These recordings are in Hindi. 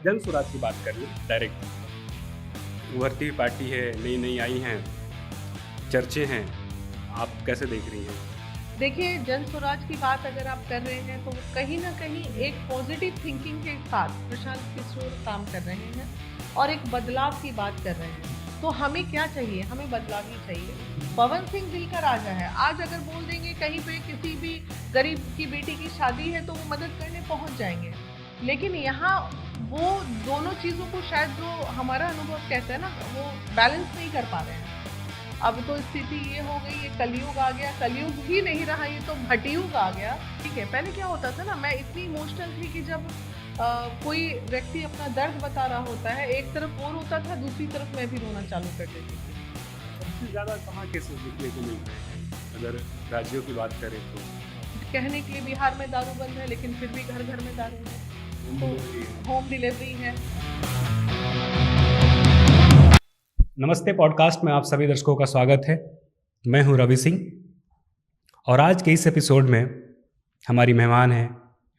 जन स्वराज की बात कर लें डायरेक्ट, उभरती हुई पार्टी है, नई नई आई हैं, चर्चे हैं, आप कैसे देख रही हैं? देखिए, जन स्वराज की बात अगर आप कर रहे हैं तो कहीं ना कहीं एक पॉजिटिव थिंकिंग के साथ प्रशांत किशोर काम कर रहे हैं और एक बदलाव की बात कर रहे हैं। तो हमें क्या चाहिए? हमें बदलाव ही चाहिए। पवन सिंह दिल का राजा है। आज अगर बोल देंगे कहीं पे किसी भी गरीब की बेटी की शादी है तो वो मदद करने पहुंच जाएंगे, लेकिन यहाँ वो दोनों चीज़ों को शायद जो हमारा अनुभव कहता है ना, वो बैलेंस नहीं कर पा रहे हैं। अब तो स्थिति ये हो गई, ये कलयुग आ गया, कलयुग ही नहीं रहा, ये तो भटयुग आ गया। ठीक है, पहले क्या होता था ना, मैं इतनी इमोशनल थी कि जब कोई व्यक्ति अपना दर्द बता रहा होता है, एक तरफ वो रोता था, दूसरी तरफ मैं भी रोना चालू कर देती थी। सबसे ज़्यादा कहाँ केसेस देखने को मिल रहे हैं अगर राज्यों की बात करें तो? कहने के लिए बिहार में दारू बंद है, लेकिन फिर भी घर घर में दारू है, तो होम डिलीवरी है। नमस्ते पॉडकास्ट में आप सभी दर्शकों का स्वागत है। मैं हूं रवि सिंह और आज के इस एपिसोड में हमारी मेहमान हैं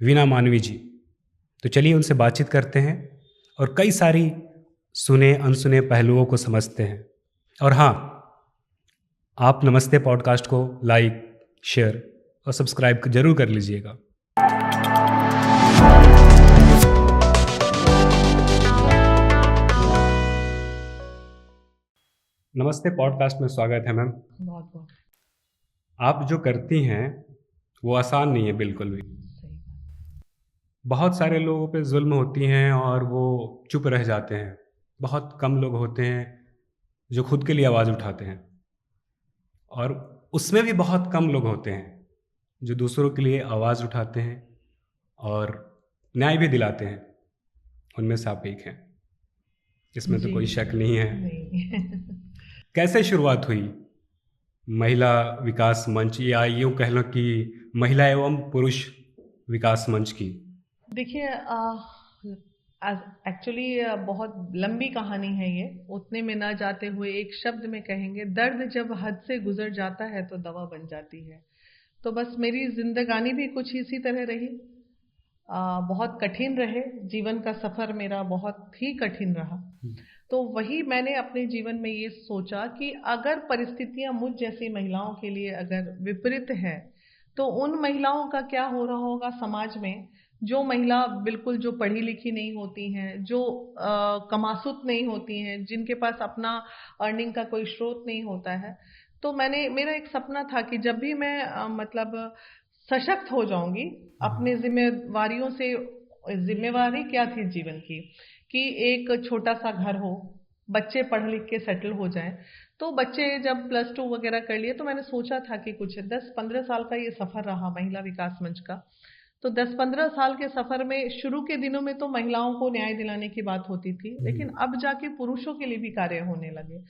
वीना मानवी जी। तो चलिए उनसे बातचीत करते हैं और कई सारी सुने अनसुने पहलुओं को समझते हैं। और हाँ, आप नमस्ते पॉडकास्ट को लाइक, शेयर और सब्सक्राइब जरूर कर लीजिएगा। नमस्ते पॉडकास्ट में स्वागत है मैम। बहुत बहुत आप जो करती हैं वो आसान नहीं है बिल्कुल भी। सही। बहुत सारे लोगों पे जुल्म होती हैं और वो चुप रह जाते हैं। बहुत कम लोग होते हैं जो खुद के लिए आवाज़ उठाते हैं और उसमें भी बहुत कम लोग होते हैं जो दूसरों के लिए आवाज़ उठाते हैं और न्याय भी दिलाते हैं। उनमें से आप एक हैं, इसमें तो जी, कोई शक नहीं है। नहीं। कैसे शुरुआत हुई महिला विकास मंच, या यूँ कह लो कि महिला एवं पुरुष विकास मंच की? देखिए, एक्चुअली बहुत लंबी कहानी है ये। उतने में ना जाते हुए एक शब्द में कहेंगे, दर्द जब हद से गुजर जाता है तो दवा बन जाती है। तो बस मेरी जिंदगानी भी कुछ इसी तरह रही। बहुत कठिन रहे, जीवन का सफर मेरा बहुत ही कठिन रहा। तो वही मैंने अपने जीवन में ये सोचा कि अगर परिस्थितियां मुझ जैसी महिलाओं के लिए अगर विपरीत है, तो उन महिलाओं का क्या हो रहा होगा समाज में, जो महिला बिल्कुल जो पढ़ी लिखी नहीं होती हैं, जो कमासुत नहीं होती हैं, जिनके पास अपना अर्निंग का कोई स्रोत नहीं होता है। तो मेरा एक सपना था कि जब भी मैं मतलब सशक्त हो जाऊंगी अपने जिम्मेवारियों से। जिम्मेवारी क्या थी जीवन की, कि एक छोटा सा घर हो, बच्चे पढ़ लिख के सेटल हो जाएं। तो बच्चे जब +2 वगैरह कर लिए तो मैंने सोचा था कि कुछ 10-15 साल का ये सफर रहा महिला विकास मंच का। तो 10-15 साल के सफर में शुरू के दिनों में तो महिलाओं को न्याय दिलाने की बात होती थी, लेकिन अब जाके पुरुषों के लिए भी कार्य होने लगे।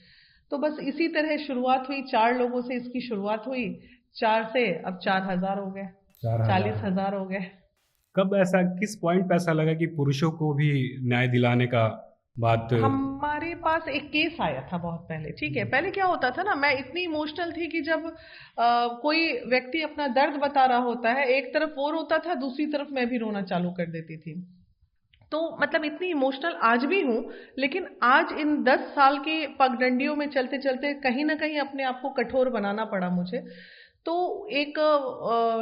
तो बस इसी तरह शुरुआत हुई, 4 लोगों से इसकी शुरुआत हुई, 4 से अब 4000 हो गए, 40,000 हो गए। कब ऐसा, किस पॉइंट पे ऐसा लगा कि पुरुषों को भी न्याय दिलाने का बात? हमारे पास एक केस आया था बहुत पहले। ठीक है, पहले क्या होता था ना, मैं इतनी इमोशनल थी कि जब कोई व्यक्ति अपना दर्द बता रहा होता है, एक तरफ वो रोता था, दूसरी तरफ मैं भी रोना चालू कर देती थी। तो मतलब इतनी इमोशनल आज भी हूँ, लेकिन आज इन 10 साल की पगडंडियों में चलते चलते कहीं ना कहीं अपने आप को कठोर बनाना पड़ा मुझे। तो एक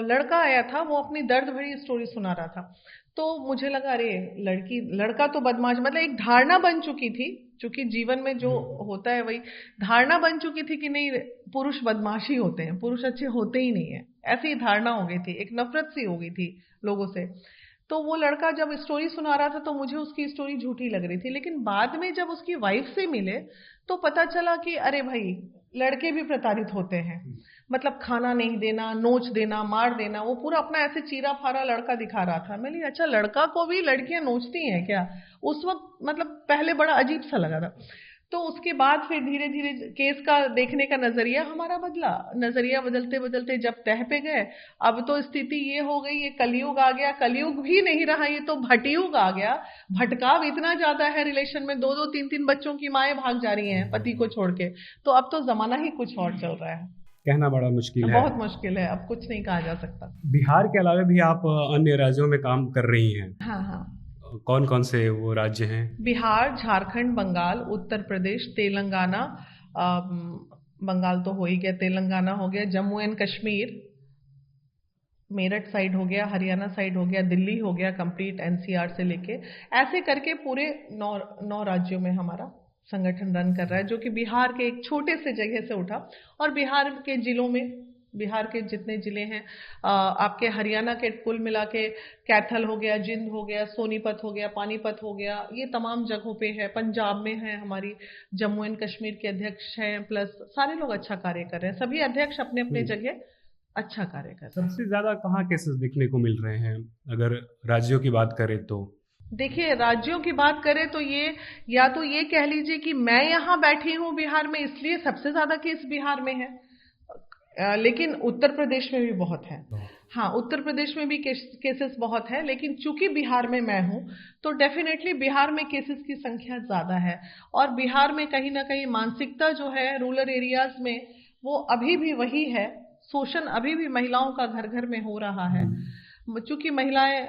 लड़का आया था, वो अपनी दर्द भरी स्टोरी सुना रहा था। तो मुझे लगा, अरे लड़का तो बदमाश, मतलब एक धारणा बन चुकी थी, क्योंकि जीवन में जो होता है वही धारणा बन चुकी थी कि नहीं, पुरुष बदमाश ही होते हैं, पुरुष अच्छे होते ही नहीं है, ऐसी धारणा हो गई थी, एक नफरत सी हो गई थी लोगों से। तो वो लड़का जब स्टोरी सुना रहा था तो मुझे उसकी स्टोरी झूठी लग रही थी, लेकिन बाद में जब उसकी वाइफ से मिले तो पता चला कि अरे भाई, लड़के भी प्रताड़ित होते हैं। मतलब खाना नहीं देना, नोच देना, मार देना, वो पूरा अपना ऐसे चीरा फारा लड़का दिखा रहा था। मैंने अच्छा, लड़का को भी लड़कियां नोचती हैं क्या? उस वक्त मतलब पहले बड़ा अजीब सा लगा था। तो उसके बाद फिर धीरे धीरे केस का देखने का नजरिया हमारा बदला। नजरिया बदलते बदलते जब तह पे गए, अब तो स्थिति ये हो गई, ये कलयुग आ गया, कलयुग भी नहीं रहा, ये तो भटयुग आ गया। भटकाव इतना ज्यादा है, रिलेशन में 2-2 3-3 बच्चों की माएं भाग जा रही हैं पति को छोड़ के। तो अब तो जमाना ही कुछ और चल रहा है। कहना बड़ा मुश्किल है। बहुत मुश्किल है, अब कुछ नहीं कहा जा सकता। बिहार के अलावा भी आप अन्य राज्यों में काम कर रही हैं। हाँ हाँ। कौन कौन से वो राज्य हैं? बिहार, झारखंड, बंगाल, उत्तर प्रदेश, तेलंगाना, बंगाल तो हो ही गया, तेलंगाना हो गया, जम्मू एंड कश्मीर, मेरठ साइड हो गया, हरियाणा साइड हो गया, दिल्ली हो गया, कंप्लीट एनसीआर से लेके, ऐसे करके पूरे 9 राज्यों में हमारा संगठन रन कर रहा है, जो कि बिहार के एक छोटे से जगह से उठा। और बिहार के जिलों में, बिहार के जितने जिले हैं, आपके हरियाणा के कुल मिला के कैथल हो गया, जिंद हो गया, सोनीपत हो गया, पानीपत हो गया, ये तमाम जगहों पे है। पंजाब में है हमारी, जम्मू एंड कश्मीर के अध्यक्ष हैं, प्लस सारे लोग अच्छा कार्य कर रहे हैं, सभी अध्यक्ष अपने अपने जगह अच्छा कार्य कर रहे हैं। सबसे ज्यादा कहाँ केसेस देखने को मिल रहे हैं अगर राज्यों की बात करें तो? देखिए, राज्यों की बात करें तो ये, या तो ये कह लीजिए कि मैं यहाँ बैठी हूँ बिहार में इसलिए सबसे ज्यादा केस बिहार में है, लेकिन उत्तर प्रदेश में भी बहुत है। हाँ, उत्तर प्रदेश में भी केसेस बहुत है, लेकिन चूंकि बिहार में मैं हूँ तो डेफिनेटली बिहार में केसेस की संख्या ज्यादा है। और बिहार में कहीं ना कहीं मानसिकता जो है रूरल एरियाज में, वो अभी भी वही है, शोषण अभी भी महिलाओं का घर घर में हो रहा है। चूंकि महिलाएं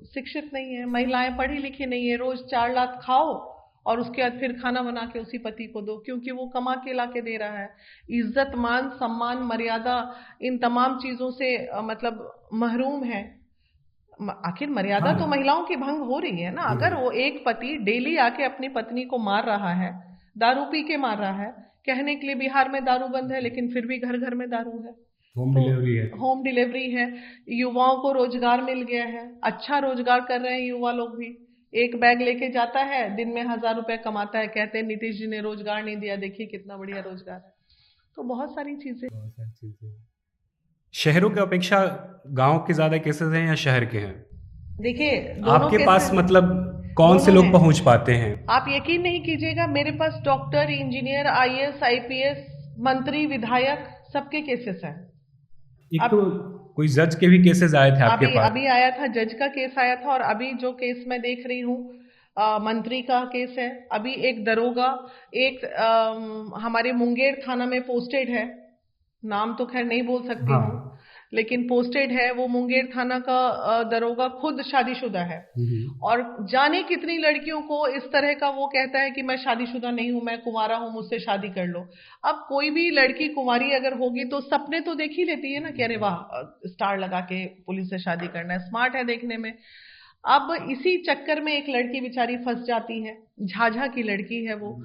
शिक्षित नहीं है, महिलाएं पढ़ी लिखी नहीं है, रोज 4 लाख खाओ और उसके बाद फिर खाना बना के उसी पति को दो, क्योंकि वो कमा के ला के दे रहा है। इज्जत, मान सम्मान, मर्यादा, इन तमाम चीजों से मतलब महरूम है। आखिर मर्यादा तो महिलाओं की भंग हो रही है ना। अगर वो एक पति डेली आके अपनी पत्नी को मार रहा है, दारू पी के मार रहा है, कहने के लिए बिहार में दारू बंद है लेकिन फिर भी घर घर में दारू है, होम डिलीवरी है, होम डिलीवरी है, युवाओं को रोजगार मिल गया है, अच्छा रोजगार कर रहे हैं युवा लोग भी। एक बैग लेके जाता है, दिन में 1000 रुपए कमाता है, कहते हैं नीतीश जी ने रोजगार नहीं दिया, देखिए कितना बढ़िया रोजगार है। तो बहुत सारी चीजें। शहरों की अपेक्षा गांव के ज्यादा केसेस हैं या शहर के हैं? देखिए, आपके पास मतलब कौन से लोग पहुंच पाते हैं? आप यकीन नहीं कीजिएगा, मेरे पास डॉक्टर, इंजीनियर, आईएएस, आईपीएस, मंत्री, विधायक, सबके केसेस हैं। एक तो कोई जज के भी केसेस आए थे आपके पास? अभी आया था, जज का केस आया था, और अभी जो केस मैं देख रही हूँ मंत्री का केस है। अभी एक दरोगा, एक हमारे मुंगेर थाना में पोस्टेड है, नाम तो खैर नहीं बोल सकती हूँ, लेकिन पोस्टेड है वो मुंगेर थाना का दरोगा, खुद शादीशुदा है। और जाने कितनी लड़कियों को इस तरह का वो कहता है कि मैं शादीशुदा नहीं हूं, मैं कुंवारा हूं, मुझसे शादी कर लो। अब कोई भी लड़की कुंवारी अगर होगी तो सपने तो देख ही लेती है ना कि अरे वाह, स्टार लगा के पुलिस से शादी करना है, स्मार्ट है देखने में। अब इसी चक्कर में एक लड़की बेचारी फंस जाती है, झाझा की लड़की है वो।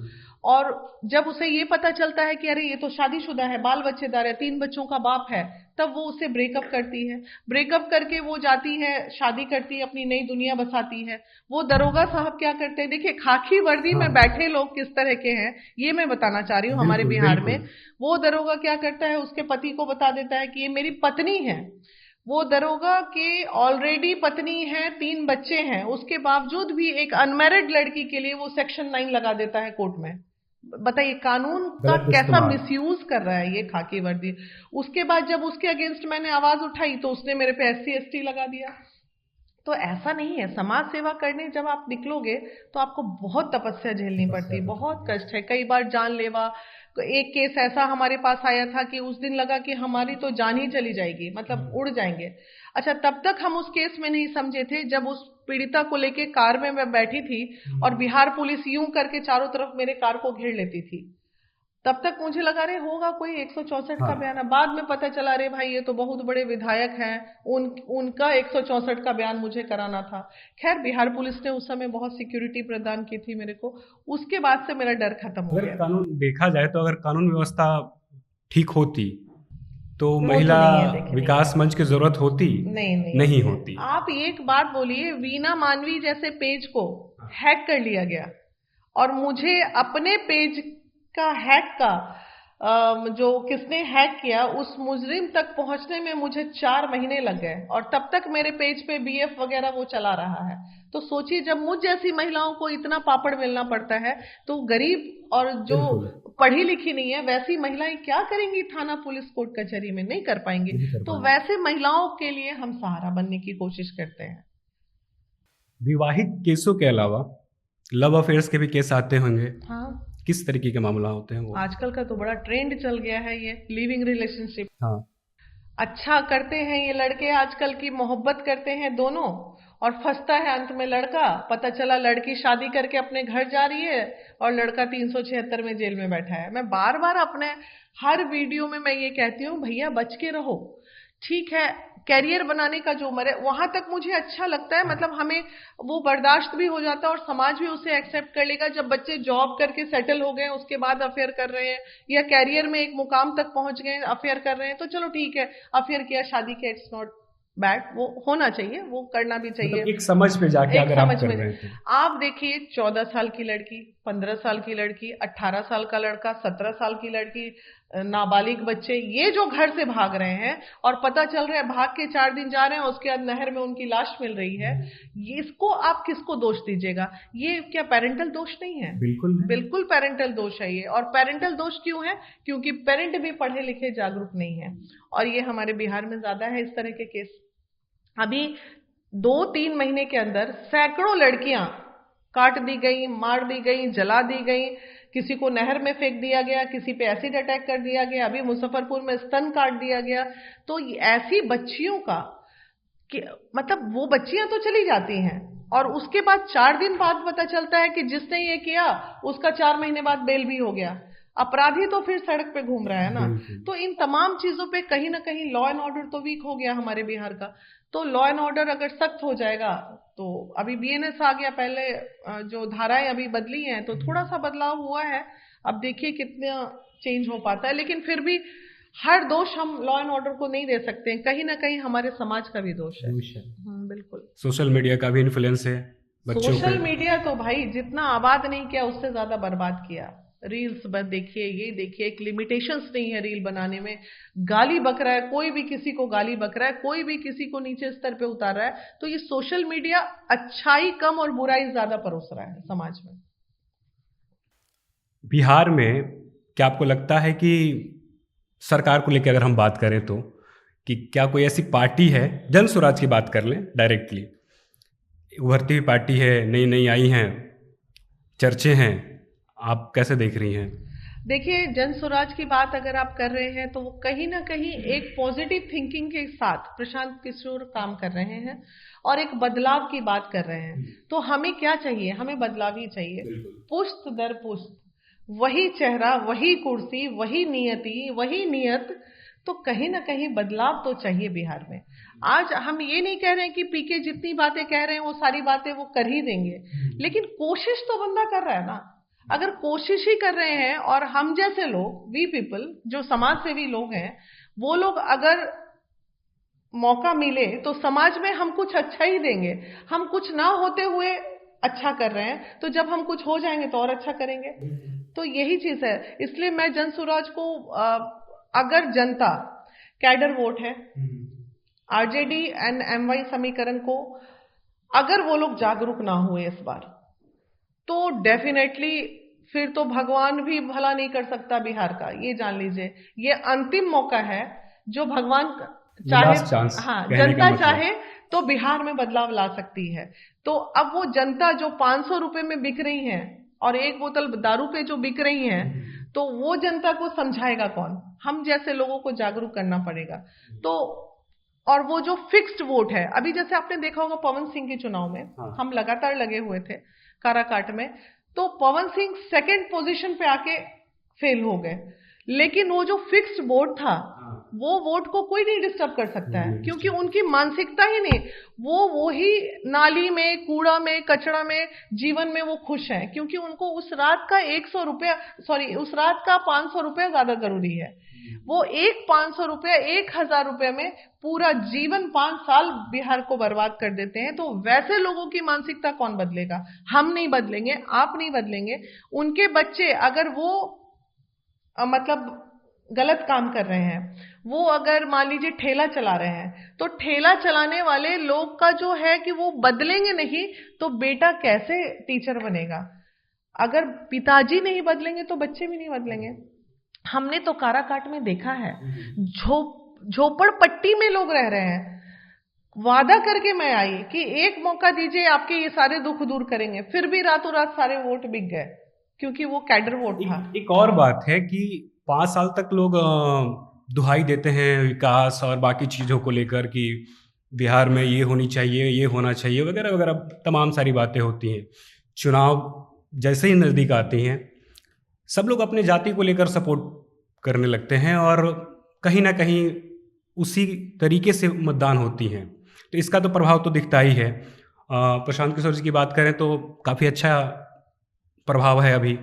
और जब उसे ये पता चलता है कि अरे ये तो शादीशुदा है, बाल बच्चेदार है, 3 बच्चों का बाप है, तब वो उसे ब्रेकअप करती है। ब्रेकअप करके वो जाती है, शादी करती है, अपनी नई दुनिया बसाती है। वो दरोगा साहब क्या करते हैं, देखिए खाकी वर्दी में बैठे लोग किस तरह के हैं ये मैं बताना चाह रही हूँ। हमारे बिहार में वो दरोगा क्या करता है, उसके पति को बता देता है कि ये मेरी पत्नी है। वो दरोगा के ऑलरेडी पत्नी है, 3 बच्चे हैं, उसके बावजूद भी एक अनमैरिड लड़की के लिए वो सेक्शन 9 लगा देता है कोर्ट में। बताइए कानून का कैसा मिसयूज कर रहा है ये खाकी वर्दी। उसके बाद जब उसके अगेंस्ट मैंने आवाज उठाई तो उसने मेरे पे SC ST लगा दिया। तो ऐसा नहीं है, समाज सेवा करने जब आप निकलोगे तो आपको बहुत तपस्या झेलनी पड़ती है, बहुत कष्ट है, कई बार जानलेवा। एक केस ऐसा हमारे पास आया था कि उस दिन लगा कि हमारी तो जान ही चली जाएगी, मतलब उड़ जाएंगे। अच्छा, तब तक हम उस केस में नहीं समझे थे जब उस पीड़िता को लेके कार में मैं बैठी थी और बिहार पुलिस यूं करके चारों तरफ मेरे कार को घेर लेती थी। तब तक मुझे लगा रे होगा कोई 164 का बयान है। बाद में पता चला रे भाई ये तो बहुत बड़े विधायक हैं, उनका 164 का बयान मुझे कराना था। खैर बिहार पुलिस ने उस समय बहुत सिक्योरिटी प्रदान की थी मेरे को, उसके बाद से मेरा डर खत्म हो गया। कानून देखा जाए तो अगर कानून व्यवस्था ठीक होती तो महिला विकास मंच की जरूरत होती? नहीं होती। आप एक बात बोलिए, वीना मानवी जैसे पेज को हैक कर लिया गया और मुझे अपने पेज का हैक का जो किसने हैक किया उस मुजरिम तक पहुंचने में मुझे 4 महीने लग गए, और तब तक मेरे पेज पे BF वगैरह वो चला रहा है। तो सोचिए जब मुझ जैसी महिलाओं को इतना पापड़ मिलना पड़ता है तो गरीब और जो पढ़ी लिखी नहीं है वैसी महिलाएं क्या करेंगी, थाना पुलिस कोर्ट कचहरी में नहीं कर पाएंगी। तो वैसे महिलाओं के लिए हम सहारा बनने की कोशिश करते हैं। विवाहित केसों के अलावा लव अफेयर्स के भी केस आते होंगे? हाँ। किस तरीके के मामला होते हैं वो? आजकल का तो बड़ा ट्रेंड चल गया है ये लिविंग रिलेशनशिप। हाँ। अच्छा करते हैं ये लड़के, आजकल की मोहब्बत करते हैं दोनों, और फंसता है अंत में लड़का। पता चला लड़की शादी करके अपने घर जा रही है और लड़का 376 में जेल में बैठा है। मैं बार बार अपने हर वीडियो में मैं ये कहती हूँ, भैया बच के रहो। ठीक है, कैरियर बनाने का जो उम्र है वहां तक मुझे अच्छा लगता है, मतलब हमें वो बर्दाश्त भी हो जाता है और समाज भी उसे एक्सेप्ट कर लेगा। जब बच्चे जॉब करके सेटल हो गए उसके बाद अफेयर कर रहे हैं, या कैरियर में एक मुकाम तक पहुंच गए अफेयर कर रहे हैं, तो चलो ठीक है, अफेयर किया, शादी किया, इट्स नॉट बैड, वो होना चाहिए, वो करना भी चाहिए। मतलब एक समझ पे जाके एक अगर आप समझ कर में रहे हैं तो। आप देखिए 14 साल की लड़की, 15 साल की लड़की, 18 साल का लड़का, 17 साल की लड़की, नाबालिग बच्चे, ये जो घर से भाग रहे हैं और पता चल रहा है भाग के 4 दिन जा रहे हैं, उसके बाद नहर में उनकी लाश मिल रही है, ये इसको आप किसको दोष दीजिएगा? ये क्या पेरेंटल दोष नहीं है? बिल्कुल नहीं। बिल्कुल पेरेंटल दोष है ये। और पेरेंटल दोष क्यों है? क्योंकि पेरेंट भी पढ़े लिखे जागरूक नहीं है, और ये हमारे बिहार में ज्यादा है इस तरह के केस। अभी 2-3 महीने के अंदर सैकड़ों लड़कियां काट दी गई, मार दी गई, जला दी गई, किसी को नहर में फेंक दिया गया, किसी पे एसिड अटैक कर दिया गया, अभी मुजफ्फरपुर में स्तन काट दिया गया। तो ऐसी बच्चियों का मतलब वो बच्चियां तो चली जाती हैं और उसके बाद 4 दिन बाद पता चलता है कि जिसने ये किया उसका 4 महीने बाद बेल भी हो गया। अपराधी तो फिर सड़क पे घूम रहा है ना। तो इन तमाम चीजों पे कहीं ना कहीं लॉ एंड ऑर्डर तो वीक हो गया हमारे बिहार का। तो लॉ एंड ऑर्डर अगर सख्त हो जाएगा तो अभी बीएनएस आ गया, पहले जो धाराएं अभी बदली हैं तो थोड़ा सा बदलाव हुआ है, अब देखिए कितना चेंज हो पाता है। लेकिन फिर भी हर दोष हम लॉ एंड ऑर्डर को नहीं दे सकते हैं, कहीं ना कहीं हमारे समाज का भी दोष है। बिल्कुल। सोशल मीडिया का भी इन्फ्लुएंस है बच्चों सोशल पे। मीडिया तो भाई जितना आबाद नहीं किया उससे ज्यादा बर्बाद किया। रील्स बस देखिए, ये देखिए, एक लिमिटेशंस नहीं है रील बनाने में। गाली बक रहा है, कोई भी किसी को गाली बक रहा है, कोई भी किसी को नीचे स्तर पे उतार रहा है। तो ये सोशल मीडिया अच्छाई कम और बुराई ज्यादा परोस रहा है समाज में। बिहार में क्या आपको लगता है कि सरकार को लेकर अगर हम बात करें तो, कि क्या कोई ऐसी पार्टी है, जन स्वराज की बात कर लें डायरेक्टली, उभरती हुई पार्टी है, नई नई आई हैं, चर्चे हैं, आप कैसे देख रही हैं? देखिए, जन स्वराज की बात अगर आप कर रहे हैं तो वो कहीं ना कहीं एक पॉजिटिव थिंकिंग के साथ प्रशांत किशोर काम कर रहे हैं और एक बदलाव की बात कर रहे हैं। तो हमें क्या चाहिए? हमें बदलाव ही चाहिए। पुश्त दर पुश्त वही चेहरा, वही कुर्सी, वही नियति, वही नियत। तो कहीं ना कहीं बदलाव तो चाहिए बिहार में। आज हम ये नहीं कह रहे हैं कि पीके जितनी बातें कह रहे हैं वो सारी बातें वो कर ही देंगे, लेकिन कोशिश तो बंदा कर रहा है ना। अगर कोशिश ही कर रहे हैं और हम जैसे लोग, वी पीपल, जो समाज सेवी लोग हैं, वो लोग अगर मौका मिले तो समाज में हम कुछ अच्छा ही देंगे। हम कुछ ना होते हुए अच्छा कर रहे हैं, तो जब हम कुछ हो जाएंगे तो और अच्छा करेंगे। तो यही चीज है। इसलिए मैं जन स्वराज को अगर जनता कैडर वोट है, आरजेडी एंड एमवाई समीकरण को अगर वो लोग जागरूक ना हुए इस बार, तो डेफिनेटली फिर तो भगवान भी भला नहीं कर सकता बिहार का, ये जान लीजिए। ये अंतिम मौका है जो भगवान चाहे, हाँ, जनता चाहे तो बिहार में बदलाव ला सकती है। तो अब वो जनता जो 500 रुपए में बिक रही है और एक बोतल दारू पे जो बिक रही है, तो वो जनता को समझाएगा कौन? हम जैसे लोगों को जागरूक करना पड़ेगा। तो और वो जो फिक्स्ड वोट है, अभी जैसे आपने देखा होगा पवन सिंह के चुनाव में, हम लगातार लगे हुए थे काराकाट में, तो पवन सिंह सेकंड पोजीशन पे आके फेल हो गए। लेकिन वो जो फिक्स्ड वोट था, वो वोट को कोई नहीं डिस्टर्ब कर सकता है, क्योंकि उनकी मानसिकता ही नहीं, वो ही नाली में, कूड़ा में, कचरा में, जीवन में वो खुश हैं, क्योंकि उनको उस रात का 100 रुपया, सॉरी, उस रात का 500 रुपया ज्यादा जरूरी है। वो एक 500 रुपया, 1000 रुपये में पूरा जीवन 5 साल बिहार को बर्बाद कर देते हैं। तो वैसे लोगों की मानसिकता कौन बदलेगा? हम नहीं बदलेंगे, आप नहीं बदलेंगे। उनके बच्चे अगर वो मतलब गलत काम कर रहे हैं, वो अगर मान लीजिए ठेला चला रहे हैं, तो ठेला चलाने वाले लोग का जो है कि वो बदलेंगे नहीं तो बेटा कैसे टीचर बनेगा? अगर पिताजी नहीं बदलेंगे तो बच्चे भी नहीं बदलेंगे। हमने तो काराकाट में देखा है, झोपड़पट्टी में लोग रह रहे हैं, वादा करके मैं आई कि एक मौका दीजिए, आपके ये सारे दुख दूर करेंगे, फिर भी रातों रात सारे वोट बिक गए, क्योंकि वो कैडर वोट था। एक और बात है कि 5 साल तक लोग दुहाई देते हैं विकास और बाकी चीजों को लेकर कि बिहार में ये होनी चाहिए, ये होना चाहिए, वगैरह वगैरह तमाम सारी बातें होती हैं। चुनाव जैसे ही नज़दीक आती हैं, सब लोग अपने जाति को लेकर सपोर्ट करने लगते हैं और कहीं ना कहीं उसी तरीके से मतदान होती हैं। तो इसका तो प्रभाव तो दिखता ही है। प्रशांत किशोर जी की बात करें तो काफ़ी अच्छा प्रभाव है अभी।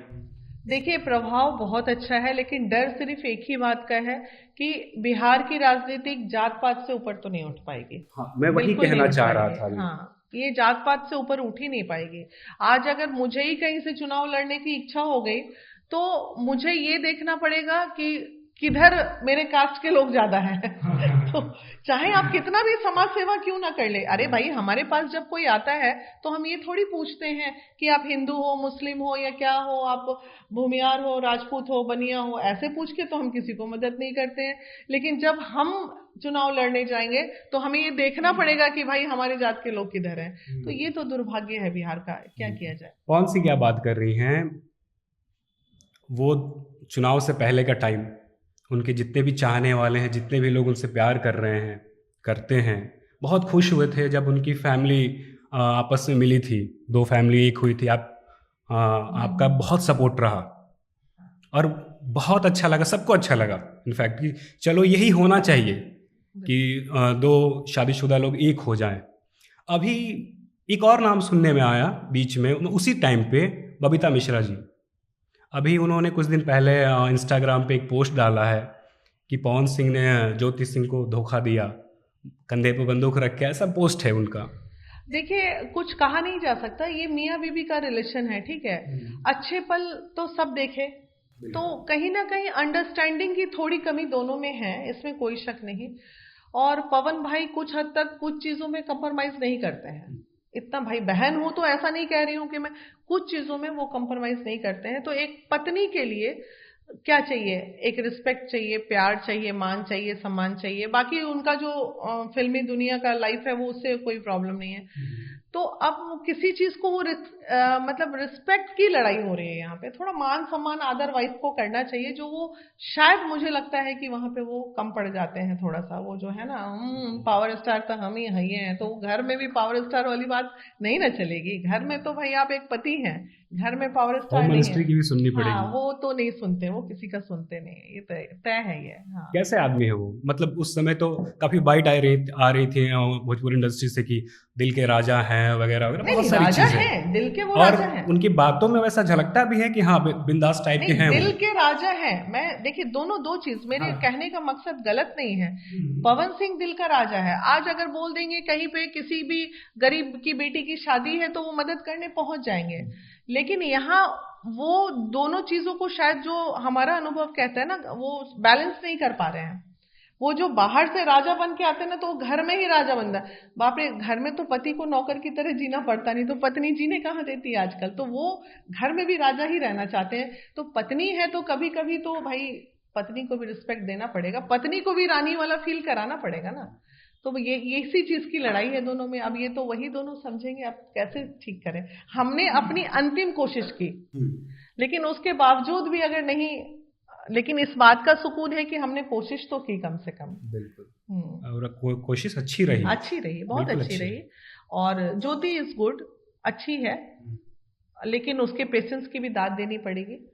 देखिए, प्रभाव बहुत अच्छा है, लेकिन डर सिर्फ एक ही बात का है कि बिहार की राजनीतिक जात पात से ऊपर तो नहीं उठ पाएगी। हाँ, मैं वही बिल्कुल नहीं कहना उठ चाह रहा पाएगी। था अभी। हाँ, ये जात पात से ऊपर उठ ही नहीं पाएगी। आज अगर मुझे ही कहीं से चुनाव लड़ने की इच्छा हो गई तो मुझे ये देखना पड़ेगा कि किधर मेरे कास्ट के लोग ज्यादा हैं। तो चाहे आप कितना भी समाज सेवा क्यों ना कर ले, अरे भाई हमारे पास जब कोई आता है तो हम ये थोड़ी पूछते हैं कि आप हिंदू हो, मुस्लिम हो या क्या हो, आप भूमियार हो, राजपूत हो, बनिया हो, ऐसे पूछ के तो हम किसी को मदद नहीं करते हैं। लेकिन जब हम चुनाव लड़ने जाएंगे तो हमें ये देखना पड़ेगा कि भाई हमारे जात के लोग किधर हैं। तो ये तो दुर्भाग्य है बिहार का, क्या किया जाए। कौन सी क्या बात कर रही हैं, वो चुनाव से पहले का टाइम, उनके जितने भी चाहने वाले हैं, जितने भी लोग उनसे प्यार कर रहे हैं, करते हैं, बहुत खुश हुए थे जब उनकी फैमिली आपस में मिली थी, दो फैमिली एक हुई थी। आपका बहुत सपोर्ट रहा और बहुत अच्छा लगा, सबको अच्छा लगा इनफैक्ट कि चलो यही होना चाहिए कि दो शादीशुदा लोग एक हो जाएं। अभी एक और नाम सुनने में आया बीच में, उसी टाइम पे बबीता मिश्रा जी। अभी उन्होंने कुछ दिन पहले इंस्टाग्राम पे एक पोस्ट डाला है कि पवन सिंह ने ज्योति सिंह को धोखा दिया, कंधे पे बंदूक रख के, ऐसा पोस्ट है उनका। देखिए, कुछ कहा नहीं जा सकता, ये मियाँ बीबी का रिलेशन है, ठीक है। अच्छे पल तो सब देखे, तो कहीं ना कहीं अंडरस्टैंडिंग की थोड़ी कमी दोनों में है, इसमें कोई शक नहीं। और पवन भाई कुछ हद तक कुछ चीजों में कंप्रोमाइज नहीं करते हैं। इतना भाई बहन हूं तो ऐसा नहीं कह रही हूं कि मैं, कुछ चीजों में वो कंप्रोमाइज नहीं करते हैं। तो एक पत्नी के लिए क्या चाहिए, एक रिस्पेक्ट चाहिए, प्यार चाहिए, मान चाहिए, सम्मान चाहिए। बाकी उनका जो फिल्मी दुनिया का लाइफ है वो उससे कोई प्रॉब्लम नहीं है। तो अब किसी चीज को वो मतलब रिस्पेक्ट की लड़ाई हो रही है यहाँ पे। थोड़ा मान सम्मान आदर वाइफ को करना चाहिए, जो वो शायद मुझे लगता है कि वहां पे वो कम पड़ जाते हैं थोड़ा सा। वो जो है ना, पावर स्टार तो हम ही हैं, तो घर में भी पावर स्टार वाली बात नहीं ना चलेगी। घर में तो भाई आप एक पति हैं, घर में पावर स्टार होम नहीं मिनिस्ट्री है। की भी सुननी हाँ, पड़ेगी। वो तो नहीं सुनते, वो किसी का सुनते नहीं है, ये तय है ये। हाँ, कैसे आदमी है वो? मतलब उस समय तो काफी बाइट आ रही थी भोजपुरी इंडस्ट्री से कि दिल के राजा हैं वगैरह वगैरह, नहीं बहुत नहीं, सारी राजा चीजें। है, दिल के वो और राजा है। उनकी बातों में वैसा झलकता भी है कि हाँ, बिंदास टाइप के नहीं, हैं दिल वो। के राजा है। मैं देखिए, दोनों दो चीज, मेरे कहने का मकसद गलत नहीं है। पवन सिंह दिल का राजा है। आज अगर बोल देंगे कहीं पे किसी भी गरीब की बेटी की शादी है तो वो मदद करने पहुंच जाएंगे। लेकिन यहाँ वो दोनों चीजों को शायद, जो हमारा अनुभव कहता है ना, वो बैलेंस नहीं कर पा रहे हैं। वो जो बाहर से राजा बन के आते हैं ना, तो वो घर में ही राजा बनता है। बाप रे, घर में तो पति को नौकर की तरह जीना पड़ता, नहीं तो पत्नी जीने कहाँ देती है आजकल। तो वो घर में भी राजा ही रहना चाहते हैं। तो पत्नी है तो कभी कभी तो भाई पत्नी को भी रिस्पेक्ट देना पड़ेगा, पत्नी को भी रानी वाला फील कराना पड़ेगा ना। तो ये इसी चीज की लड़ाई है दोनों में। अब ये तो वही दोनों समझेंगे, अब कैसे ठीक करें। हमने अपनी अंतिम कोशिश की, लेकिन उसके बावजूद भी अगर नहीं, लेकिन इस बात का सुकून है कि हमने कोशिश तो की कम से कम। बिल्कुल। और कोशिश अच्छी रही, अच्छी रही, बहुत बिल्कुल अच्छी अच्छी रही। और ज्योति इज गुड, अच्छी है, लेकिन उसके पेशेंस की भी दाद देनी पड़ेगी।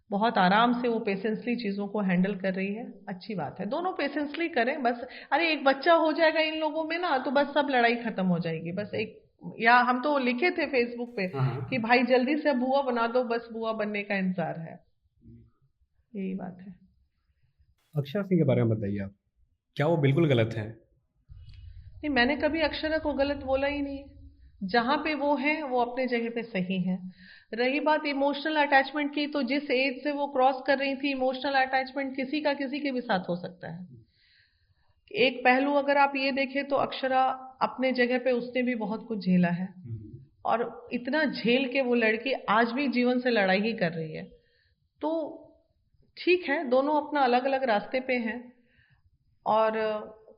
बहुत आराम से वो पेशेंसली चीजों को हैंडल कर रही है, अच्छी बात है। दोनों पेशेंसली करें बस। अरे एक बच्चा हो जाएगा इन लोगों में ना, तो बस सब लड़ाई खत्म हो जाएगी। बस एक, या हम तो लिखे थे फेसबुक पे कि भाई जल्दी से बुआ बना दो, बस बुआ बनने का इंतजार है। यही बात है। अक्षरा सिंह के बारे में बताइए आप, क्या वो बिल्कुल गलत है? नहीं, मैंने कभी अक्षरा को गलत बोला ही नहीं। जहां पे वो है वो अपने जगह पे सही है। रही बात इमोशनल अटैचमेंट की, तो जिस एज से वो क्रॉस कर रही थी, इमोशनल अटैचमेंट किसी का किसी के भी साथ हो सकता है। एक पहलू अगर आप ये देखें तो अक्षरा अपने जगह पे, उसने भी बहुत कुछ झेला है, और इतना झेल के वो लड़की आज भी जीवन से लड़ाई ही कर रही है। तो ठीक है, दोनों अपना अलग अलग रास्ते पे हैं। और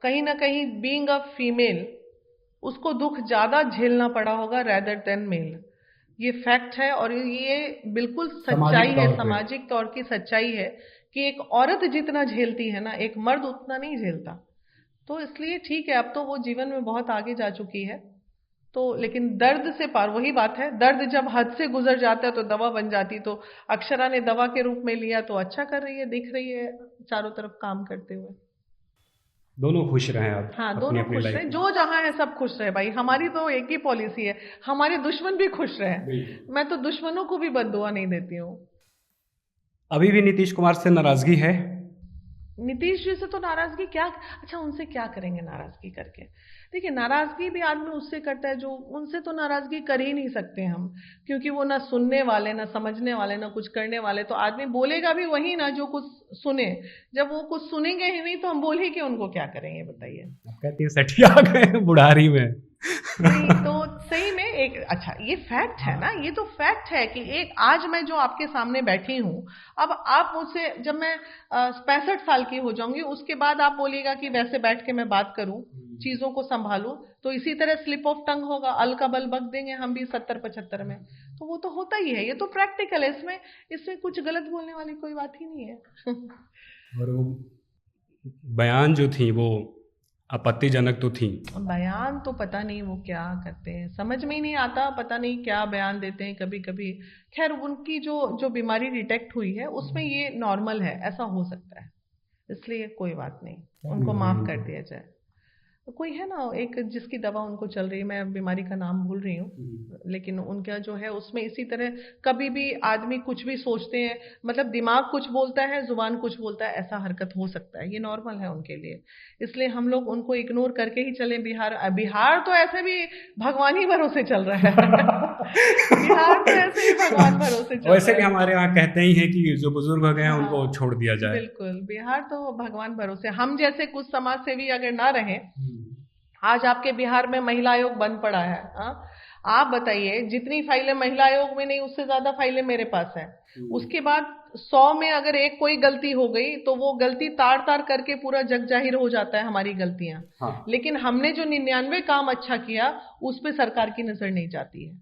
कहीं ना कहीं बीइंग अ फीमेल, उसको दुख ज्यादा झेलना पड़ा होगा रेदर देन मेल। ये फैक्ट है, और ये बिल्कुल सच्चाई है, सामाजिक तौर की सच्चाई है कि एक औरत जितना झेलती है ना, एक मर्द उतना नहीं झेलता। तो इसलिए ठीक है, अब तो वो जीवन में बहुत आगे जा चुकी है। तो लेकिन दर्द से पार, वही बात है, दर्द जब हद से गुजर जाता है तो दवा बन जाती। तो अक्षरा ने दवा के रूप में लिया, तो अच्छा कर रही है, दिख रही है चारों तरफ काम करते हुए। दोनों खुश रहें अब हाँ, अपनी दोनों अपनी खुश लाइफ रहे, में। जो जहां है सब खुश रहे भाई। हमारी तो एक ही पॉलिसी है, हमारे दुश्मन भी खुश रहे। बिल्कुल। मैं तो दुश्मनों को भी बद्दुआ नहीं देती हूँ। अभी भी नीतीश कुमार से नाराजगी है? नीतीश जी से तो नाराजगी क्या, अच्छा उनसे क्या करेंगे नाराजगी करके। देखिए, नाराजगी भी आदमी उससे करता है जो, उनसे तो नाराजगी कर ही नहीं सकते हम, क्योंकि वो ना सुनने वाले, ना समझने वाले, ना कुछ करने वाले। तो आदमी बोलेगा भी वही ना जो कुछ सुने। जब वो कुछ सुनेंगे ही नहीं तो हम बोल ही के उनको क्या करेंगे, बताइए। आप कहती हैं सठिया आ गए हैं बुढ़ारी में। नहीं तो सही में एक, अच्छा ये फैक्ट है ना, ये तो फैक्ट है कि एक आज मैं जो आपके सामने बैठी हूँ, अब आप मुझसे, जब मैं 65 साल की हो जाऊंगी, उसके बाद आप बोलिएगा कि वैसे बैठ के मैं बात करूं, चीजों को संभालूं, तो इसी तरह स्लिप ऑफ टंग होगा, अल का बल बक देंगे हम भी 70-75 में। तो वो तो होता ही है, ये तो प्रैक्टिकल है, इसमें इसमें कुछ गलत बोलने वाली कोई बात ही नहीं है। और वो बयान जो थी वो आपत्तिजनक तो थी। बयान तो पता नहीं वो क्या करते हैं, समझ में ही नहीं आता, पता नहीं क्या बयान देते हैं कभी कभी। खैर, उनकी जो जो बीमारी डिटेक्ट हुई है उसमें ये नॉर्मल है, ऐसा हो सकता है, इसलिए कोई बात नहीं, उनको माफ कर दिया जाए। कोई है ना एक जिसकी दवा उनको चल रही है, मैं बीमारी का नाम भूल रही हूँ, लेकिन उनका जो है उसमें इसी तरह कभी भी आदमी कुछ भी सोचते हैं, मतलब दिमाग कुछ बोलता है, जुबान कुछ बोलता है, ऐसा हरकत हो सकता है, ये नॉर्मल है उनके लिए। इसलिए हम लोग उनको इग्नोर करके ही चले। बिहार, बिहार तो ऐसे भी भगवान ही भरोसे चल रहा है। बिहार तो ऐसे ही भगवान भरोसे चल वैसे रहा भी है। हमारे यहाँ कहते ही हैं कि जो बुजुर्ग हो गए हैं उनको हाँ, छोड़ दिया जाए। बिल्कुल, बिहार तो भगवान भरोसे। हम जैसे कुछ समाज सेवी अगर ना रहे, आज आपके बिहार में महिला आयोग बंद पड़ा है। हाँ, आप बताइए, जितनी फाइलें महिला आयोग में नहीं, उससे ज्यादा फाइलें मेरे पास है। उसके बाद 100 में अगर एक कोई गलती हो गई तो वो गलती तार तार करके पूरा जग जाहिर हो जाता है हमारी गलतियां। हाँ। लेकिन हमने जो 99 काम अच्छा किया, उस पे सरकार की नजर नहीं जाती है।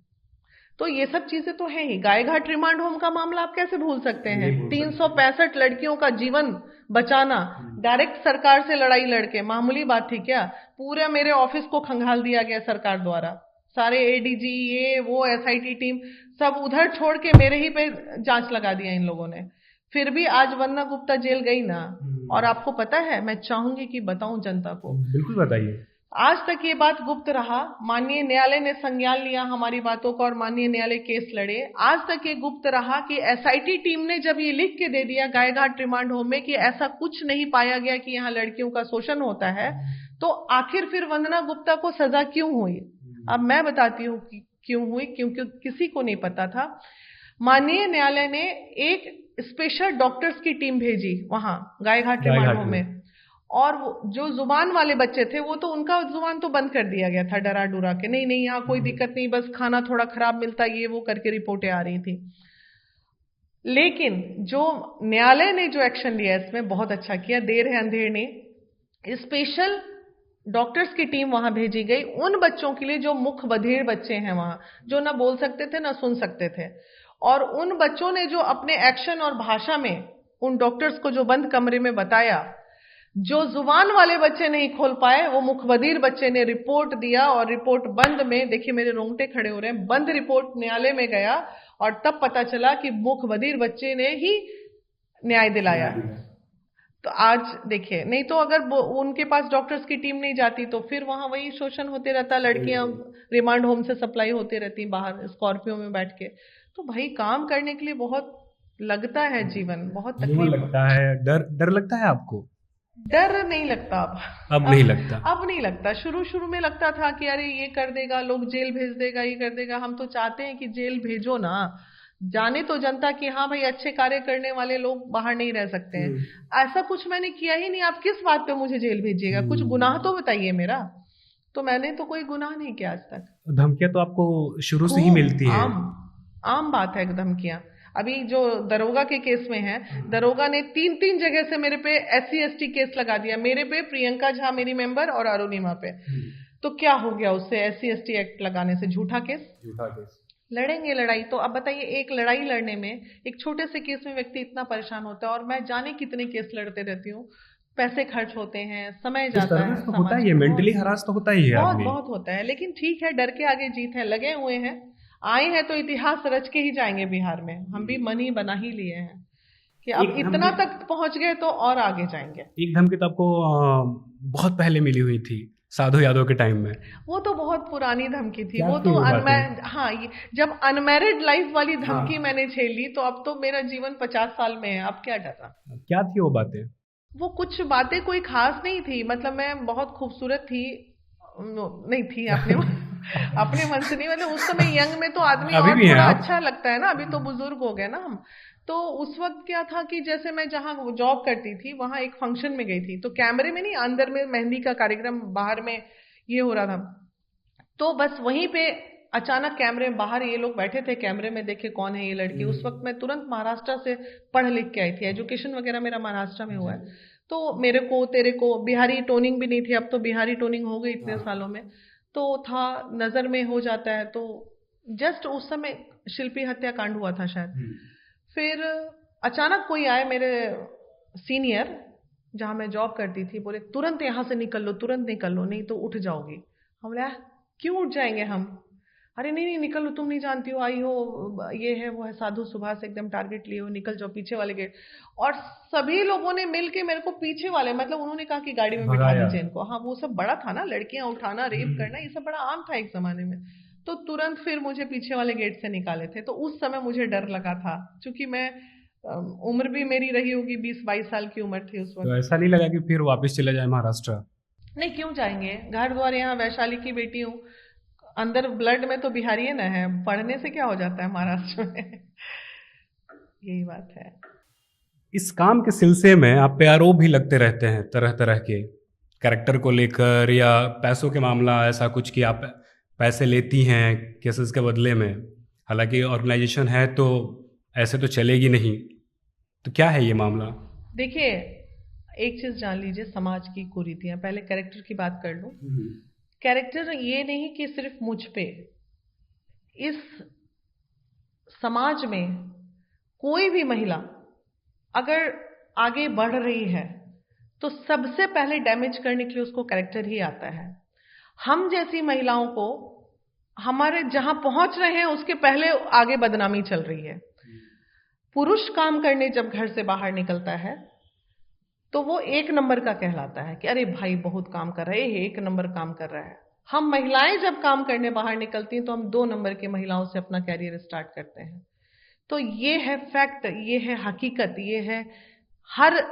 तो ये सब चीजें तो है ही। गायघाट रिमांड होम का मामला आप कैसे भूल सकते हैं? नहीं भूल सकते। 365 लड़कियों का जीवन बचाना, डायरेक्ट सरकार से लड़ाई लड़के, मामूली बात थी क्या? पूरा मेरे ऑफिस को खंगाल दिया गया सरकार द्वारा, सारे एडीजी, ये वो, एसआईटी टीम सब उधर छोड़ के मेरे ही पे जांच लगा दिया इन लोगों ने। फिर भी आज वंदना गुप्ता जेल गई ना। और आपको पता है, मैं चाहूंगी कि बताऊं जनता को, बिल्कुल बताइए। आज तक ये बात गुप्त रहा, माननीय न्यायालय ने संज्ञान लिया हमारी बातों का और माननीय न्यायालय केस लड़े। आज तक ये गुप्त रहा कि एसआईटी टीम ने जब ये लिख के दे दिया गायघाट रिमांड होम में कि ऐसा कुछ नहीं पाया गया कि यहाँ लड़कियों का शोषण होता है, तो आखिर फिर वंदना गुप्ता को सजा क्यों हुई? अब मैं बताती हूँ कि क्यों हुई, क्योंकि किसी को नहीं पता था। माननीय न्यायालय ने एक स्पेशल डॉक्टर्स की टीम भेजी वहां गायघाट रिमांड होम में, और जो जुबान वाले बच्चे थे वो तो उनका जुबान तो बंद कर दिया गया था डरा डुरा के, नहीं नहीं यहाँ कोई दिक्कत नहीं, बस खाना थोड़ा खराब मिलता, ये वो करके रिपोर्टें आ रही थी। लेकिन जो न्यायालय ने जो एक्शन लिया इसमें बहुत अच्छा किया, देर है अंधेर नहीं। स्पेशल डॉक्टर्स की टीम वहां भेजी गई उन बच्चों के लिए जो मुख बधिर बच्चे हैं वहां, जो ना बोल सकते थे ना सुन सकते थे। और उन बच्चों ने जो अपने एक्शन और भाषा में उन डॉक्टर्स को जो बंद कमरे में बताया, जो जुबान वाले बच्चे नहीं खोल पाए, वो मुखबधिर बच्चे ने रिपोर्ट दिया। और रिपोर्ट बंद में, देखिए मेरे रोंगटे खड़े हो रहे हैं, बंद रिपोर्ट न्यायालय में गया और तब पता चला कि मुखबधिर बच्चे ने ही न्याय दिलाया। तो आज देखिए, नहीं तो अगर उनके पास डॉक्टर्स की टीम नहीं जाती तो फिर वहां वही शोषण होते रहता, लड़कियां रिमांड होम से सप्लाई होती रहती बाहर स्कॉर्पियो में बैठ के। तो भाई काम करने के लिए बहुत लगता है, जीवन बहुत तकलीफ लगता है। डर डर लगता है आपको? डर नहीं लगता अब नहीं लगता। अब नहीं लगता। शुरू शुरू में लगता था कि अरे ये कर देगा, लोग जेल भेज देगा, ये कर देगा। हम तो चाहते हैं कि जेल भेजो ना, जाने तो जनता कि हाँ भाई अच्छे कार्य करने वाले लोग बाहर नहीं रह सकते हैं। ऐसा कुछ मैंने किया ही नहीं, आप किस बात पे मुझे जेल भेजिएगा? कुछ गुनाह तो बताइए मेरा। तो मैंने तो कोई गुनाह नहीं किया आज तक। धमकियां तो आपको शुरू से ही मिलती है? आम बात है धमकियां। अभी जो दरोगा के केस में है, दरोगा ने 3 जगह से मेरे पे SC/ST केस लगा दिया, मेरे पे, प्रियंका झा मेरी मेंबर और अरुणिमा पे। तो क्या हो गया उससे SC/ST एक्ट लगाने से? झूठा केस लड़ेंगे लड़ाई। तो अब बताइए, एक लड़ाई लड़ने में, एक छोटे से केस में व्यक्ति इतना परेशान होता है, और मैं जाने कितने केस लड़ते रहती हूँ। पैसे खर्च होते हैं, समय जाता है, डिस्टर्बेंस तो होता ही है, बहुत मेंटली हरास तो होता ही है बहुत आदमी। बहुत होता है। लेकिन ठीक है, डर के आगे जीत है, लगे हुए हैं, आए हैं तो इतिहास रच के ही जाएंगे बिहार में। हम भी मन ही बना ही लिए हैं कि अब एक इतना धमकी, तक पहुंच गए तो और आगे जाएंगे। एक धमकी तो आपको बहुत पहले मिली हुई थी साधु यादव के टाइम में। वो तो बहुत पुरानी धमकी थी, क्या वो थी तो वो अनमैरिड, बातें? हाँ, जब अनमैरिड लाइफ वाली धमकी हाँ, मैंने झेली तो अब तो मेरा जीवन 50 साल में है, अब क्या डरना। क्या थी वो बातें? वो कुछ बातें कोई खास नहीं थी, मतलब मैं बहुत खूबसूरत थी, नहीं थी अपने अपने मन से नहीं, मतलब उस समय यंग में तो आदमी अभी और भी हैं थोड़ा आप? अच्छा लगता है ना, अभी तो बुजुर्ग हो गए ना हम। तो उस वक्त क्या था कि जैसे मैं जहाँ जॉब करती थी वहां एक फंक्शन में गई थी, तो कैमरे में नहीं, अंदर में मेहंदी का कार्यक्रम, बाहर में ये हो रहा था। तो बस वहीं पे अचानक कैमरे में बाहर ये लोग बैठे थे, कैमरे में देखे कौन है ये लड़की। उस वक्त मैं तुरंत महाराष्ट्र से पढ़ लिख के आई थी, एजुकेशन वगैरह मेरा महाराष्ट्र में हुआ है। तो मेरे को तेरे को बिहारी टोनिंग भी नहीं थी, अब तो बिहारी टोनिंग हो गई इतने सालों में, तो था, नजर में हो जाता है। तो जस्ट उस समय शिल्पी हत्याकांड हुआ था शायद। फिर अचानक कोई आए, मेरे सीनियर जहां मैं जॉब करती थी, बोले तुरंत यहाँ से निकल लो, तुरंत निकल लो, नहीं तो उठ जाओगी। हम बोले क्यों उठ जाएंगे हम? अरे नहीं नहीं निकल लो, तुम नहीं जानती हो, आई हो, ये है वो है, साधु सुभाष एकदम टारगेट लिए हो, निकल जाओ पीछे वाले गेट। और सभी लोगों ने मिलके मेरे को पीछे वाले, मतलब उन्होंने कहा कि गाड़ी में बिठा भगाया। दीजिए इनको। हाँ, वो सब बड़ा था ना, लड़कियां उठाना, रेप करना, ये सब बड़ा आम था एक जमाने में। तो तुरंत फिर मुझे पीछे वाले गेट से निकाले थे। तो उस समय मुझे डर लगा था, क्योंकि मैं उम्र भी मेरी रही होगी, 20-22 साल की उम्र थी उस तो वक्त। ऐसा नहीं लगा कि फिर वापस चले जाए महाराष्ट्र? नहीं, क्यों जाएंगे, घर द्वार यहाँ, वैशाली की बेटी हूँ, अंदर ब्लड में तो बिहारी ना है, पढ़ने से क्या हो जाता है महाराष्ट्र में। यही बात है। इस काम के सिलसिले में आप पे आरोप भी लगते रहते हैं तरह तरह के, कैरेक्टर को लेकर या पैसों के मामला, ऐसा कुछ कि आप पैसे लेती हैं केसेस के बदले में। हालांकि ऑर्गेनाइजेशन है तो ऐसे तो चलेगी नहीं, तो क्या है ये मामला? देखिए, एक चीज जान लीजिए, समाज की कुरीतियां, पहले कैरेक्टर की बात कर लूं। कैरेक्टर ये नहीं कि सिर्फ मुझ पे, इस समाज में कोई भी महिला अगर आगे बढ़ रही है तो सबसे पहले डैमेज करने के लिए उसको कैरेक्टर ही आता है। हम जैसी महिलाओं को हमारे जहां पहुंच रहे हैं उसके पहले आगे बदनामी चल रही है। पुरुष काम करने जब घर से बाहर निकलता है तो वो एक नंबर का कहलाता है कि अरे भाई बहुत काम कर रहा है, एक नंबर काम कर रहा है। हम महिलाएं जब काम करने बाहर निकलती हैं तो हम 2 नंबर की महिलाओं से अपना कैरियर स्टार्ट करते हैं। तो ये है फैक्ट, ये है हकीकत, ये है, हर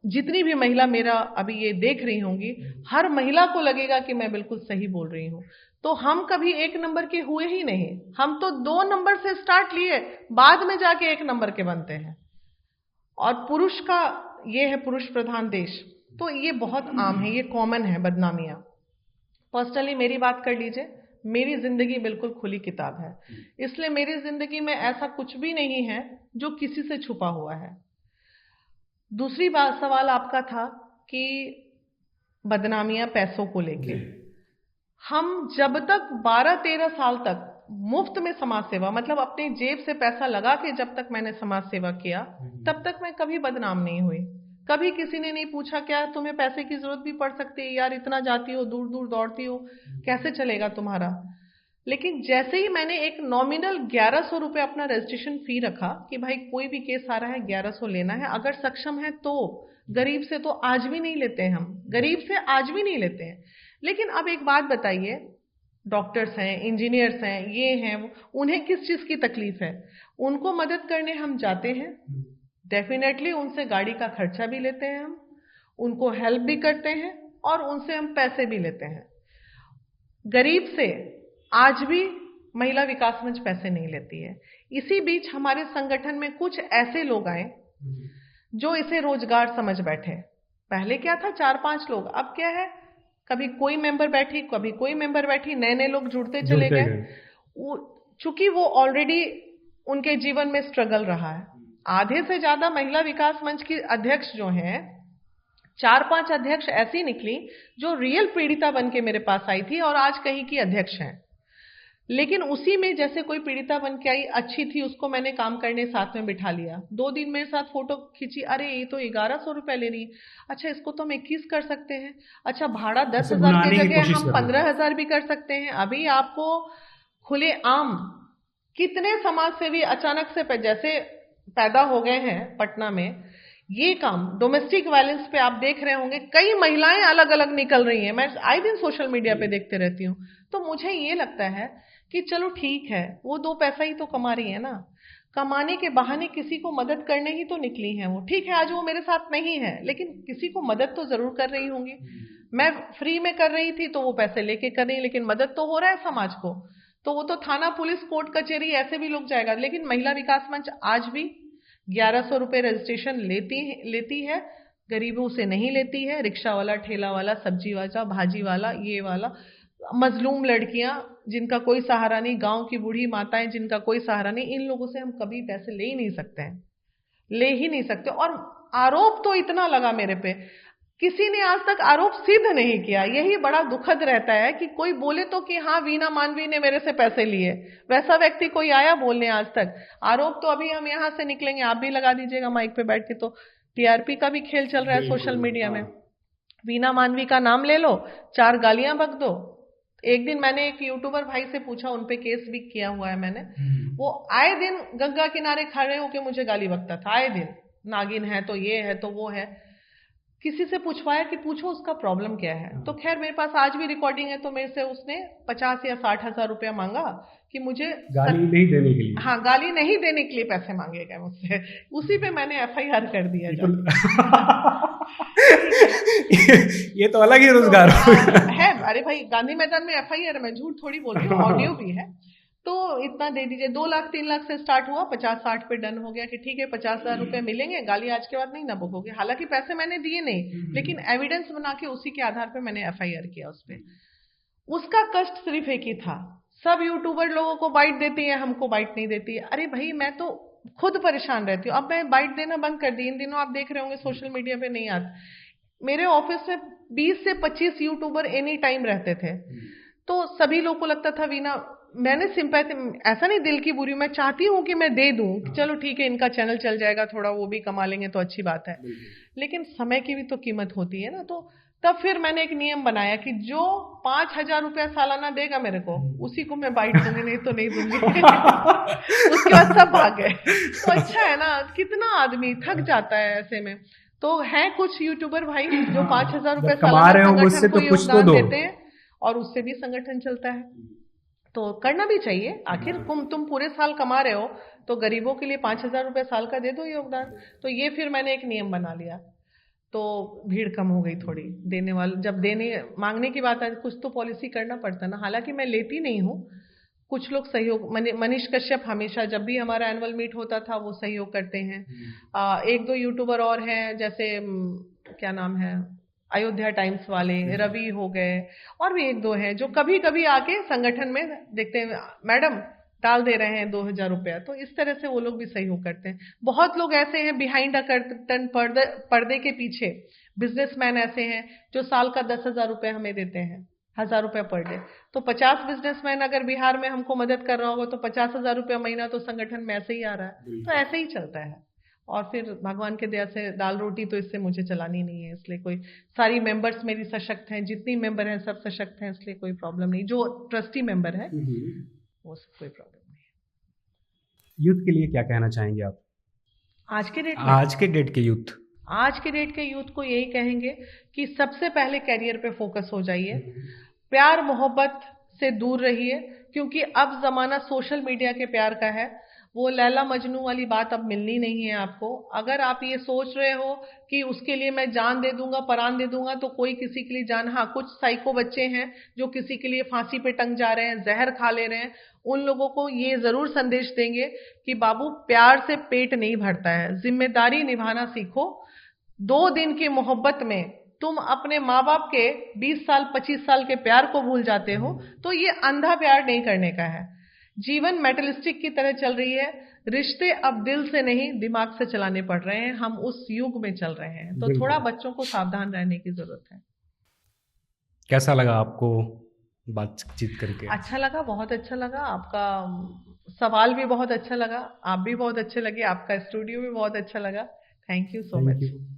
जितनी भी महिला मेरा अभी ये देख रही होंगी, हर महिला को लगेगा कि मैं बिल्कुल सही बोल रही हूं। तो हम कभी एक नंबर के हुए ही नहीं, हम तो 2 नंबर से स्टार्ट लिए, बाद में जाके एक नंबर के बनते हैं। और पुरुष का ये है, पुरुष प्रधान देश, तो ये बहुत आम है, ये कॉमन है बदनामियां। पर्सनली मेरी बात कर लीजिए, मेरी जिंदगी बिल्कुल खुली किताब है, इसलिए मेरी जिंदगी में ऐसा कुछ भी नहीं है जो किसी से छुपा हुआ है। दूसरी बात, सवाल आपका था कि बदनामियां पैसों को लेके। हम जब तक 12-13 साल तक मुफ्त में समाज सेवा, मतलब अपनी जेब से पैसा लगा के जब तक मैंने समाज सेवा किया, तब तक मैं कभी बदनाम नहीं हुई। कभी किसी ने नहीं पूछा क्या तुम्हें पैसे की जरूरत भी पड़ सकती है यार, इतना जाती हो, दूर दूर दौड़ती हो, कैसे चलेगा तुम्हारा। लेकिन जैसे ही मैंने एक नॉमिनल 1100 रुपये अपना रजिस्ट्रेशन फी रखा कि भाई कोई भी केस आ रहा है 1100 लेना है, अगर सक्षम है तो, गरीब से तो आज भी नहीं लेते हैं हम, गरीब से आज भी नहीं लेते हैं। लेकिन अब एक बात बताइए, डॉक्टर्स हैं, इंजीनियर्स हैं, ये हैं, उन्हें किस चीज की तकलीफ है, उनको मदद करने हम जाते हैं, डेफिनेटली उनसे गाड़ी का खर्चा भी लेते हैं हम, उनको हेल्प भी करते हैं और उनसे हम पैसे भी लेते हैं। गरीब से आज भी महिला विकास मंच पैसे नहीं लेती है। इसी बीच हमारे संगठन में कुछ ऐसे लोग आए जो इसे रोजगार समझ बैठे। पहले क्या था, 4-5 लोग, अब क्या है, कभी कोई मेंबर बैठी, कभी कोई मेंबर बैठी, नए नए लोग जुड़ते चले गए। चूंकि वो ऑलरेडी उनके जीवन में स्ट्रगल रहा है। आधे से ज्यादा महिला विकास मंच की अध्यक्ष जो हैं, 4-5 अध्यक्ष ऐसी निकली जो रियल पीड़िता बन के मेरे पास आई थी और आज कहीं की अध्यक्ष हैं। लेकिन उसी में जैसे कोई पीड़िता बन के आई, अच्छी थी, उसको मैंने काम करने साथ में बिठा लिया, 2 दिन मेरे साथ फोटो खींची, अरे ये तो 1100 रुपए ले रही है, अच्छा इसको तो हम 21 कर सकते हैं, अच्छा भाड़ा दस उसे हजार की भुनाने की जगह कोशिश हम कर रहे हैं। 15,000 भी कर सकते हैं। अभी आपको खुले आम कितने समाज सेवी अचानक से जैसे पैदा हो गए हैं पटना में, ये काम डोमेस्टिक वायलेंस पे आप देख रहे होंगे, कई महिलाएं अलग अलग निकल रही हैं, मैं आए दिन सोशल मीडिया पे देखते रहती हूँ। तो मुझे ये लगता है कि चलो ठीक है, वो 2 पैसा ही तो कमा रही है ना, कमाने के बहाने किसी को मदद करने ही तो निकली है वो। ठीक है आज वो मेरे साथ नहीं है, लेकिन किसी को मदद तो जरूर कर रही होंगी। मैं फ्री में कर रही थी तो वो पैसे लेके कर रही, लेकिन मदद तो हो रहा है समाज को। तो वो तो थाना पुलिस कोर्ट कचहरी ऐसे भी लोग जाएगा, लेकिन महिला विकास मंच आज भी 1100 रुपए रजिस्ट्रेशन लेती है, गरीबों से नहीं लेती है। रिक्शा वाला, ठेला वाला, सब्जी वाला, भाजी वाला, ये वाला, मजलूम लड़कियां जिनका कोई सहारा नहीं, गांव की बूढ़ी माताएं जिनका कोई सहारा नहीं, इन लोगों से हम कभी पैसे ले ही नहीं सकते हैं, ले ही नहीं सकते। और आरोप तो इतना लगा मेरे पे, किसी ने आज तक आरोप सिद्ध नहीं किया। यही बड़ा दुखद रहता है कि कोई बोले तो कि हाँ वीना मानवी ने मेरे से पैसे लिए, वैसा व्यक्ति कोई आया बोलने आज तक? आरोप तो अभी हम यहां से निकलेंगे, आप भी लगा दीजिएगा माइक पे बैठ के, तो टीआरपी का भी खेल चल रहा है सोशल मीडिया में। वीना मानवी का नाम ले लो, 4 गालियां बक दो। एक दिन मैंने एक यूट्यूबर भाई से पूछा, उनपे केस भी किया हुआ है मैंने, वो आए दिन गंगा किनारे खड़े होके मुझे गाली बकता था, आए दिन, नागिन है तो ये है तो वो है। किसी से पूछवाया कि पूछो उसका प्रॉब्लम क्या है, तो खैर मेरे पास आज भी रिकॉर्डिंग है, तो मेरे से उसने 50 या 60 हजार रुपया मांगा कि मुझे गाली नहीं देने के लिए। हाँ गाली नहीं देने के लिए पैसे मांगे गए मुझसे। उसी पे मैंने एफआईआर कर दिया ये तो ठीक है। ये तो अलग ही रोजगार तो हो गया। है, अरे भाई गांधी मैदान में एफआईआर, मैं झूठ थोड़ी बोल रही हूँ, ऑडियो भी है। तो इतना दे दीजिए, 2 लाख 3 लाख से स्टार्ट हुआ, 50-60 पे डन हो गया कि ठीक है 50,000 रुपए मिलेंगे, गाली आज के बाद नहीं ना बुक होगी। हालांकि पैसे मैंने दिए नहीं, लेकिन एविडेंस बना के उसी के आधार पे मैंने एफआईआर किया उस पे। उसका कष्ट सिर्फ एक ही था, सब यूट्यूबर लोगों को बाइट देती है, हमको बाइट नहीं देती है। अरे भाई मैं तो खुद परेशान रहती हूँ, अब मैं बाइट देना बंद कर दी। इन दिनों आप देख रहे होंगे सोशल मीडिया पे नहीं आते, मेरे ऑफिस में 20 से 25 यूट्यूबर एनी टाइम रहते थे। तो सभी लोग को लगता था वीना, मैंने सिंपैथी, ऐसा नहीं दिल की बुरी, मैं चाहती हूँ कि मैं दे दूं, चलो ठीक है इनका चैनल चल जाएगा, थोड़ा वो भी कमा लेंगे तो अच्छी बात है, लेकिन समय की भी तो कीमत होती है ना। तो तब फिर मैंने एक नियम बनाया कि जो 5,000 रुपया सालाना देगा मेरे को, उसी को मैं बाइट दूंगी, नहीं तो नहीं दूंगी। उसके बाद सब भाग गए। तो अच्छा है ना, कितना आदमी थक जाता है ऐसे में। तो है कुछ यूट्यूबर भाई जो 5,000 रुपया कमा रहे सालाना हो मुझसे संगठन को तो कुछ तो योगदान दो। देते हैं, और उससे भी संगठन चलता है, तो करना भी चाहिए। आखिर तुम पूरे साल कमा रहे हो, तो गरीबों के लिए 5,000 रुपये साल का दे दो योगदान। तो ये फिर मैंने एक नियम बना लिया, तो भीड़ कम हो गई थोड़ी। देने वाले जब देने मांगने की बात आती, कुछ तो पॉलिसी करना पड़ता ना। हालांकि मैं लेती नहीं हूँ, कुछ लोग सहयोग, मनीष कश्यप हमेशा जब भी हमारा एनुअल मीट होता था वो सहयोग करते हैं। 1-2 यूट्यूबर और हैं, जैसे क्या नाम है, अयोध्या टाइम्स वाले, रवि हो गए, और भी 1-2 हैं जो कभी कभी आके संगठन में देखते हैं, मैडम डाल दे रहे हैं 2,000 रुपया, तो इस तरह से वो लोग भी सहयोग करते हैं। बहुत लोग ऐसे हैं बिहाइंड अ कर्टन, पर्दे के पीछे बिजनेसमैन ऐसे हैं जो साल का 10,000 रुपये हमें देते हैं, 1,000 रुपया पर डे। तो 50 बिजनेसमैन अगर बिहार में हमको मदद कर रहा होगा, तो 50,000 रुपया महीना तो संगठन में ऐसे ही आ रहा है। तो ऐसे ही चलता है, और फिर भगवान के दया से दाल रोटी तो इससे मुझे चलानी नहीं है, इसलिए कोई, सारी मेंबर्स मेरी सशक्त हैं, जितनी मेंबर हैं सब सशक्त हैं, इसलिए कोई प्रॉब्लम नहीं। जो ट्रस्टी मेंबर है वो सब कोई प्रॉब्लम नहीं है। यूथ के लिए क्या कहना चाहेंगे आप? आज के डेट में, आज के डेट के यूथ, आज के डेट के यूथ को यही कहेंगे कि सबसे पहले कैरियर पे फोकस हो जाइए, प्यार मोहब्बत से दूर रहिए, क्योंकि अब जमाना सोशल मीडिया के प्यार का है। वो लैला मजनू वाली बात अब मिलनी नहीं है आपको। अगर आप ये सोच रहे हो कि उसके लिए मैं जान दे दूंगा, परान दे दूंगा, तो कोई किसी के लिए जान, हाँ कुछ साइको बच्चे हैं जो किसी के लिए फांसी पे टंग जा रहे हैं, जहर खा ले रहे हैं, उन लोगों को ये जरूर संदेश देंगे कि बाबू प्यार से पेट नहीं भरता है, जिम्मेदारी निभाना सीखो। 2 दिन की मोहब्बत में तुम अपने माँ बाप के 20 साल 25 साल के प्यार को भूल जाते हो, तो ये अंधा प्यार नहीं करने का है। जीवन मेटलिस्टिक की तरह चल रही है, रिश्ते अब दिल से नहीं दिमाग से चलाने पड़ रहे हैं, हम उस युग में चल रहे हैं, तो थोड़ा बच्चों को सावधान रहने की जरूरत है। कैसा लगा आपको बातचीत करके। अच्छा लगा, बहुत अच्छा लगा आपका। सवाल भी बहुत अच्छा लगा, आप भी बहुत अच्छे लगे, आपका स्टूडियो भी बहुत अच्छा लगा। Thank you so thank much. You.